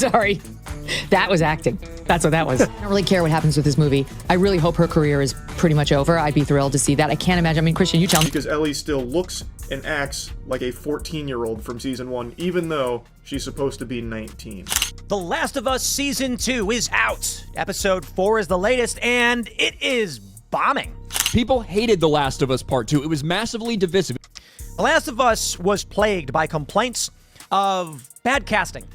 sorry. That was acting. That's what that was. I don't really care what happens with this movie. I really hope her career is pretty much over. I'd be thrilled to see that. I can't imagine. I mean, Christian, you tell me. Because Ellie still looks and acts like a 14-year-old from season 1, even though she's supposed to be 19. The Last of Us Season 2 is out. Episode 4 is the latest, and it is bombing. People hated The Last of Us Part 2. It was massively divisive. The Last of Us was plagued by complaints of bad casting,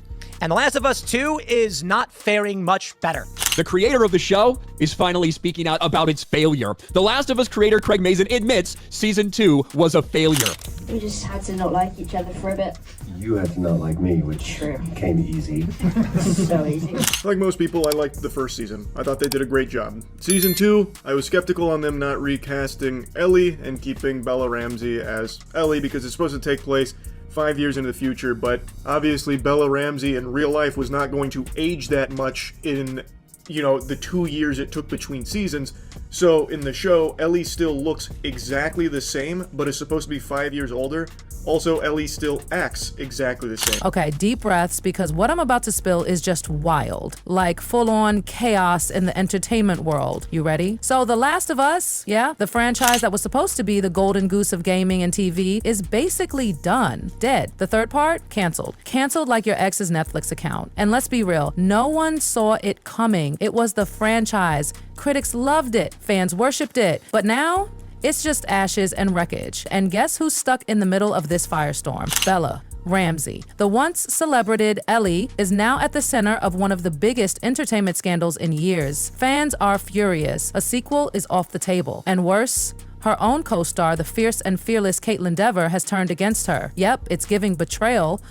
and The Last of Us 2 is not faring much better. The creator of the show is finally speaking out about its failure. The Last of Us creator Craig Mazin admits Season 2 was a failure. We just had to not like each other for a bit. You had to not like me, which came easy. So easy. Like most people, I liked the first season. I thought they did a great job. Season 2, I was skeptical on them not recasting Ellie and keeping Bella Ramsey as Ellie because it's supposed to take place 5 years into the future, but obviously Bella Ramsey in real life was not going to age that much in, the 2 years it took between seasons. So in the show, Ellie still looks exactly the same, but is supposed to be 5 years older. Also, Ellie still acts exactly the same. Okay, deep breaths, because what I'm about to spill is just wild. Like full-on chaos in the entertainment world. You ready? So The Last of Us, the franchise that was supposed to be the golden goose of gaming and TV, is basically done. Dead. The third part? Canceled. Canceled like your ex's Netflix account. And let's be real, no one saw it coming. It was the franchise. Critics loved it. Fans worshipped it. But now, it's just ashes and wreckage. And guess who's stuck in the middle of this firestorm? Bella Ramsey. The once celebrated Ellie is now at the center of one of the biggest entertainment scandals in years. Fans are furious. A sequel is off the table. And worse, her own co-star, the fierce and fearless Caitlyn Dever, has turned against her. Yep, it's giving betrayal.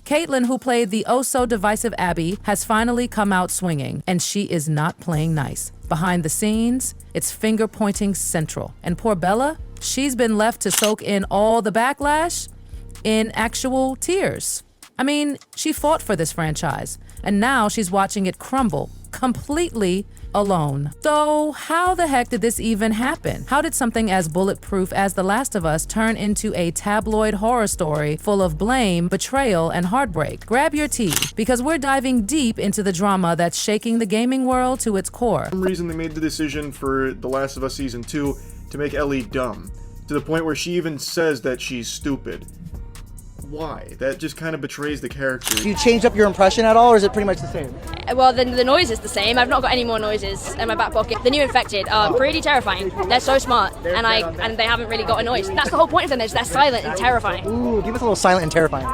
Caitlyn, who played the oh-so-divisive Abby, has finally come out swinging, and she is not playing nice. Behind the scenes, it's finger-pointing central. And poor Bella, she's been left to soak in all the backlash in actual tears. I mean, she fought for this franchise, and now she's watching it crumble completely alone. So how the heck did this even happen? How did something as bulletproof as The Last of Us turn into a tabloid horror story full of blame, betrayal, and heartbreak? Grab your tea, because we're diving deep into the drama that's shaking the gaming world to its core. For some reason, they made the decision for The Last of Us Season 2 to make Ellie dumb, to the point where she even says that she's stupid. Why? That just kind of betrays the character. Do you change up your impression at all, or is it pretty much the same? Well, the noise is the same. I've not got any more noises in my back pocket. The new infected are pretty terrifying. They're so smart, and they haven't really got a noise. That's the whole point of them. They're silent and terrifying. Ooh, give us a little silent and terrifying.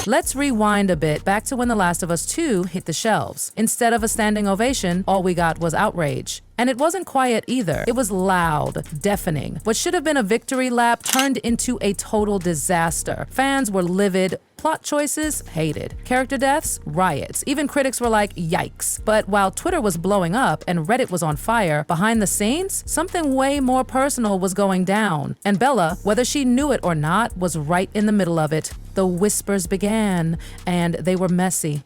Let's rewind a bit back to when The Last of Us 2 hit the shelves. Instead of a standing ovation, all we got was outrage. And it wasn't quiet either. It was loud, deafening. What should have been a victory lap turned into a total disaster. Fans were livid. Plot choices, hated. Character deaths, riots. Even critics were like, yikes. But while Twitter was blowing up and Reddit was on fire, behind the scenes, something way more personal was going down. And Bella, whether she knew it or not, was right in the middle of it. The whispers began, and they were messy.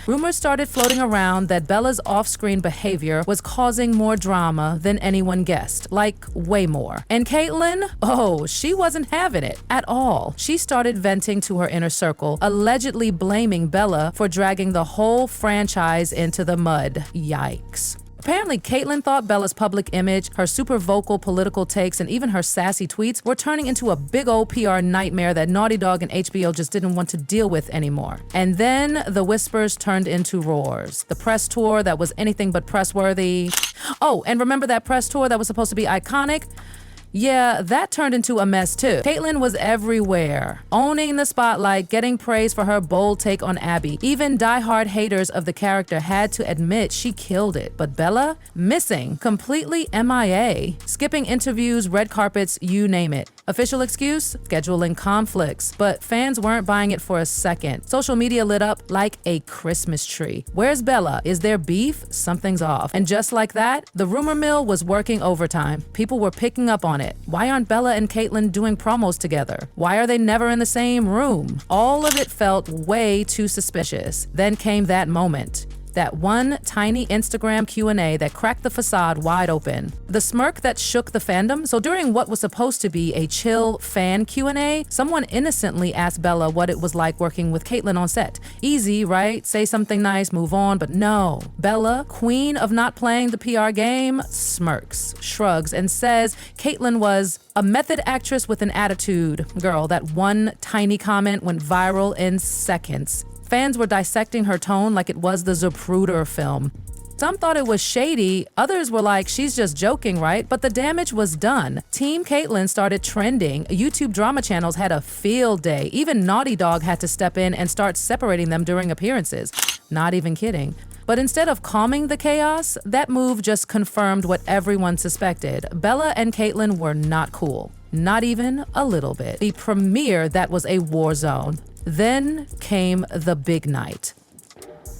Rumors started floating around that Bella's off-screen behavior was causing more drama than anyone guessed, like way more. And Caitlyn, she wasn't having it at all. She started venting to her inner circle, allegedly blaming Bella for dragging the whole franchise into the mud. Yikes. Apparently, Caitlyn thought Bella's public image, her super vocal political takes, and even her sassy tweets were turning into a big old PR nightmare that Naughty Dog and HBO just didn't want to deal with anymore. And then the whispers turned into roars. The press tour that was anything but press-worthy. Oh, and remember that press tour that was supposed to be iconic? Yeah, that turned into a mess too. Caitlyn was everywhere, owning the spotlight, getting praise for her bold take on Abby. Even diehard haters of the character had to admit she killed it. But Bella? Missing. Completely MIA. Skipping interviews, red carpets, you name it. Official excuse? Scheduling conflicts. But fans weren't buying it for a second. Social media lit up like a Christmas tree. Where's Bella? Is there beef? Something's off. And just like that, the rumor mill was working overtime. People were picking up on it. Why aren't Bella and Caitlyn doing promos together? Why are they never in the same room? All of it felt way too suspicious. Then came that moment. That one tiny Instagram Q&A that cracked the facade wide open. The smirk that shook the fandom. So during what was supposed to be a chill fan Q&A, someone innocently asked Bella what it was like working with Caitlyn on set. Easy, right? Say something nice, move on, but no. Bella, queen of not playing the PR game, smirks, shrugs, and says Caitlyn was a method actress with an attitude. Girl, that one tiny comment went viral in seconds. Fans were dissecting her tone like it was the Zapruder film. Some thought it was shady, others were like, she's just joking, right? But the damage was done. Team Caitlyn started trending. YouTube drama channels had a field day. Even Naughty Dog had to step in and start separating them during appearances. Not even kidding. But instead of calming the chaos, that move just confirmed what everyone suspected. Bella and Caitlyn were not cool. Not even a little bit. The premiere that was a war zone. Then came the big night.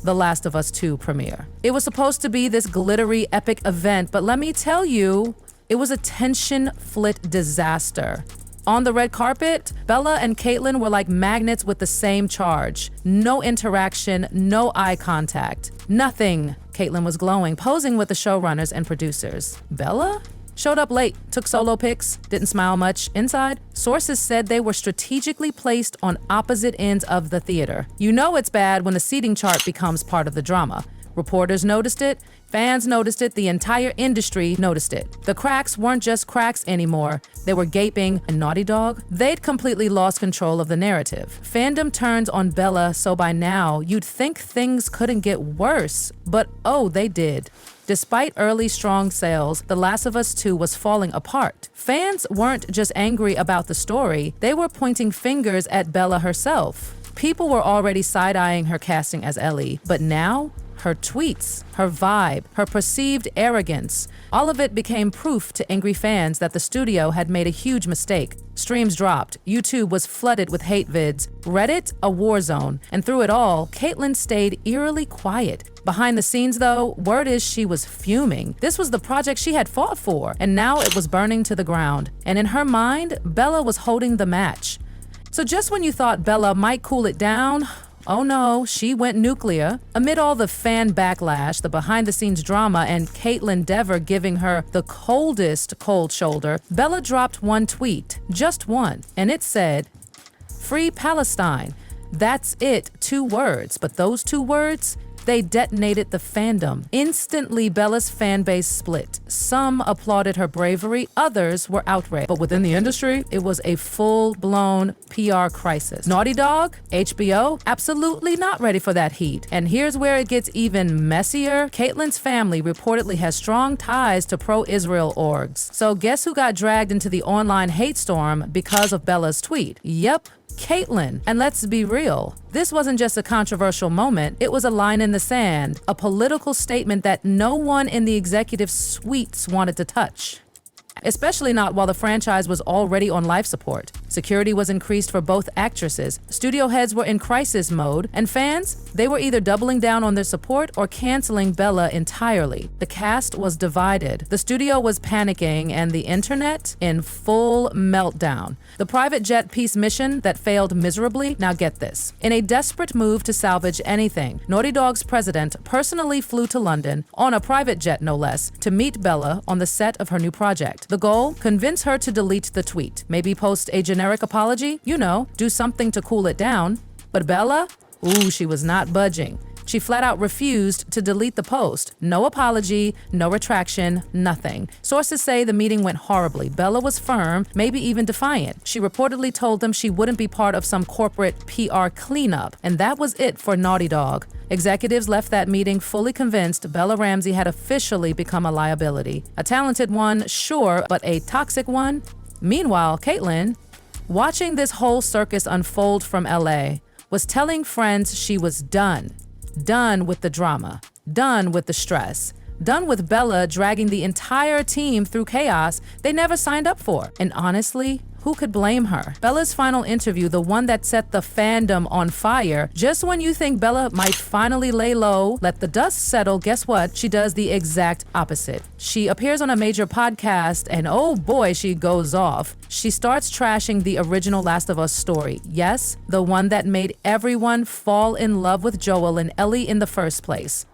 The Last of Us 2 premiere. It was supposed to be this glittery, epic event, but let me tell you, it was a tension-flit disaster. On the red carpet, Bella and Caitlyn were like magnets with the same charge. No interaction, no eye contact. Nothing. Caitlyn was glowing, posing with the showrunners and producers. Bella? Showed up late, took solo pics, didn't smile much. Inside, sources said they were strategically placed on opposite ends of the theater. You know it's bad when the seating chart becomes part of the drama. Reporters noticed it, fans noticed it, the entire industry noticed it. The cracks weren't just cracks anymore. They were gaping, and Naughty Dog, they'd completely lost control of the narrative. Fandom turned on Bella, so by now, you'd think things couldn't get worse. But oh, they did. Despite early strong sales, The Last of Us 2 was falling apart. Fans weren't just angry about the story, they were pointing fingers at Bella herself. People were already side-eyeing her casting as Ellie, but now, her tweets, her vibe, her perceived arrogance, all of it became proof to angry fans that the studio had made a huge mistake. Streams dropped, YouTube was flooded with hate vids, Reddit a war zone, and through it all, Caitlyn stayed eerily quiet. Behind the scenes though, word is she was fuming. This was the project she had fought for, and now it was burning to the ground. And in her mind, Bella was holding the match. So just when you thought Bella might cool it down, oh no, she went nuclear. Amid all the fan backlash, the behind-the-scenes drama, and Caitlyn Dever giving her the coldest cold shoulder, Bella dropped one tweet, just one, and it said, "Free Palestine." That's it, 2 words, but those 2 words, they detonated the fandom. Instantly, Bella's fan base split. Some applauded her bravery, others were outraged. But within the industry, it was a full-blown PR crisis. Naughty Dog, HBO, absolutely not ready for that heat. And here's where it gets even messier. Caitlyn's family reportedly has strong ties to pro-Israel orgs. So guess who got dragged into the online hate storm because of Bella's tweet? Yep, Caitlyn. And let's be real, this wasn't just a controversial moment, it was a line in the sand, a political statement that no one in the executive suites wanted to touch. Especially not while the franchise was already on life support. Security was increased for both actresses, studio heads were in crisis mode, and fans, they were either doubling down on their support or canceling Bella entirely. The cast was divided, the studio was panicking, and the internet in full meltdown. The private jet peace mission that failed miserably, now get this. In a desperate move to salvage anything, Naughty Dog's president personally flew to London, on a private jet no less, to meet Bella on the set of her new project. The goal? Convince her to delete the tweet. Maybe post a generic apology? You know, do something to cool it down. But Bella? Ooh, she was not budging. She flat out refused to delete the post. No apology, no retraction, nothing. Sources say the meeting went horribly. Bella was firm, maybe even defiant. She reportedly told them she wouldn't be part of some corporate PR cleanup. And that was it for Naughty Dog. Executives left that meeting fully convinced Bella Ramsey had officially become a liability. A talented one, sure, but a toxic one? Meanwhile, Caitlyn, watching this whole circus unfold from LA, was telling friends she was done. Done with the drama, done with the stress, done with Bella dragging the entire team through chaos they never signed up for. And honestly, who could blame her? Bella's final interview, the one that set the fandom on fire, just when you think Bella might finally lay low, let the dust settle, guess what? She does the exact opposite. She appears on a major podcast and oh boy, she goes off. She starts trashing the original Last of Us story. Yes, the one that made everyone fall in love with Joel and Ellie in the first place.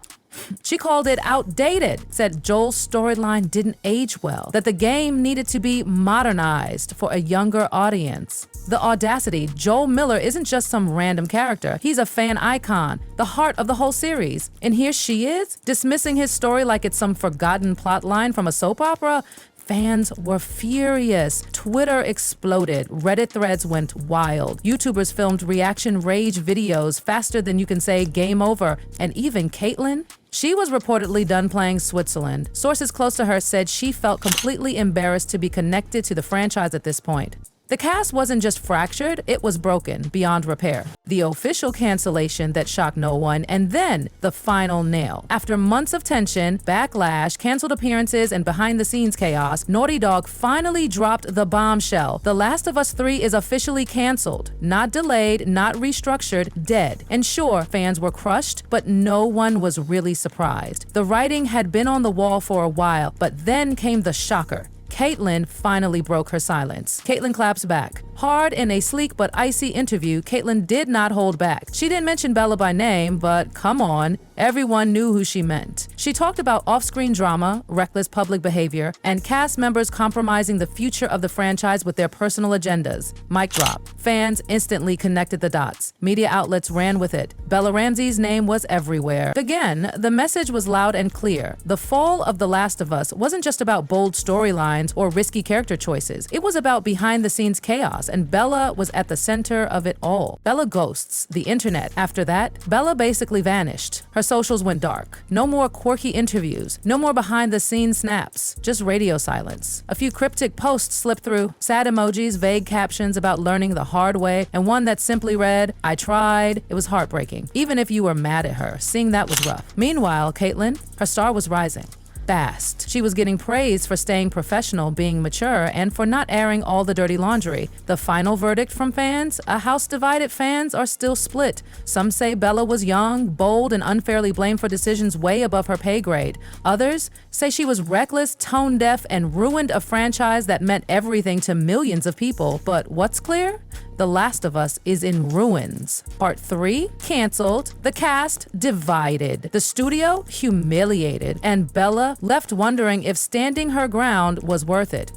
She called it outdated, said Joel's storyline didn't age well, that the game needed to be modernized for a younger audience. The audacity, Joel Miller isn't just some random character. He's a fan icon, the heart of the whole series. And here she is, dismissing his story like it's some forgotten plot line from a soap opera. Fans were furious. Twitter exploded. Reddit threads went wild. YouTubers filmed reaction rage videos faster than you can say game over. And even Caitlyn? She was reportedly done playing Switzerland. Sources close to her said she felt completely embarrassed to be connected to the franchise at this point. The cast wasn't just fractured, it was broken beyond repair. The official cancellation that shocked no one, and then the final nail. After months of tension, backlash, canceled appearances, and behind-the-scenes chaos, Naughty Dog finally dropped the bombshell. The Last of Us 3 is officially canceled. Not delayed, not restructured, dead. And sure, fans were crushed, but no one was really surprised. The writing had been on the wall for a while, but then came the shocker. Caitlyn finally broke her silence. Caitlyn claps back. Hard in a sleek but icy interview, Caitlyn did not hold back. She didn't mention Bella by name, but come on, everyone knew who she meant. She talked about off-screen drama, reckless public behavior, and cast members compromising the future of the franchise with their personal agendas. Mic drop. Fans instantly connected the dots. Media outlets ran with it. Bella Ramsey's name was everywhere. Again, the message was loud and clear. The fall of The Last of Us wasn't just about bold storylines or risky character choices. It was about behind-the-scenes chaos, and Bella was at the center of it all. Bella ghosts the internet. After that, Bella basically vanished. Her socials went dark. No more quirky interviews. No more behind-the-scenes snaps. Just radio silence. A few cryptic posts slipped through. Sad emojis, vague captions about learning the hard way, and one that simply read, "I tried." It was heartbreaking. Even if you were mad at her, seeing that was rough. Meanwhile, Caitlyn, her star was rising. Fast. She was getting praise for staying professional, being mature, and for not airing all the dirty laundry. The final verdict from fans? A house divided. Fans are still split. Some say Bella was young, bold, and unfairly blamed for decisions way above her pay grade. Others say she was reckless, tone deaf, and ruined a franchise that meant everything to millions of people. But what's clear? The Last of Us is in ruins. Part 3, canceled. The cast, divided. The studio, humiliated. And Bella left wondering if standing her ground was worth it.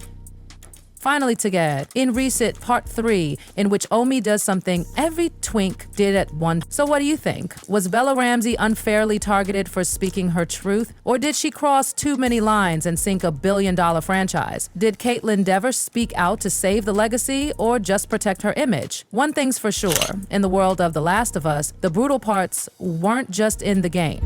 Finally to get, in Reset Part 3, in which Omi does something every twink did at once. So what do you think? Was Bella Ramsey unfairly targeted for speaking her truth? Or did she cross too many lines and sink $1 billion franchise? Did Caitlyn Dever speak out to save the legacy or just protect her image? One thing's for sure, in the world of The Last of Us, the brutal parts weren't just in the game.